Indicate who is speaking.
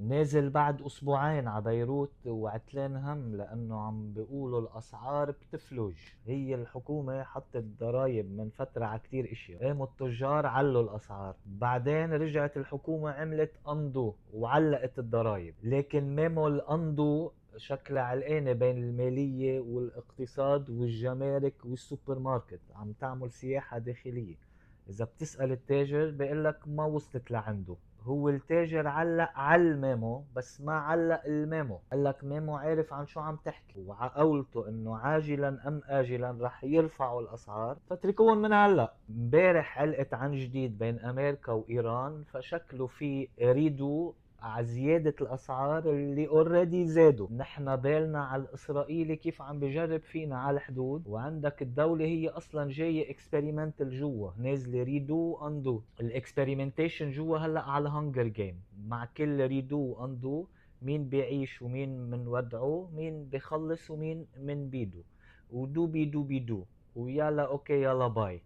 Speaker 1: نازل بعد اسبوعين على بيروت وعتلان هم لانه عم بيقولوا الاسعار بتفلج. هي الحكومة حطت ضرائب من فترة على كتير اشياء، قاموا التجار علوا الاسعار، بعدين رجعت الحكومة عملت اندو وعلقت الضرائب. لكن ميمو الاندو شكلها علقانة بين المالية والاقتصاد والجمارك والسوبر ماركت، عم تعمل سياحة داخلية. اذا بتسأل التاجر بيقلك ما وصلت لعنده. هو التاجر علق على الميمو بس ما علق الميمو، قال لك ميمو عارف عن شو عم تحكي، وعقولته انه عاجلا ام اجلا رح يرفعوا الاسعار، فاتركوهم من هلا. امبارح علقت عن جديد بين امريكا وايران، فشكله في ريدو على زيادة الأسعار اللي اوريدي زادوا. نحن بالنا على الإسرائيلي كيف عم بجرب فينا على الحدود، وعندك الدولة هي أصلا جاية اكسبيريمنتال جوا، نازلة ريدو أندو. الاكسبيريمنتيشن جوا هلأ على هانجر جيم، مع كل ريدو أندو مين بيعيش ومين من ودعه، مين بيخلص ومين من بيدو، ودو بيدو بيدو، ويلا اوكي يلا باي.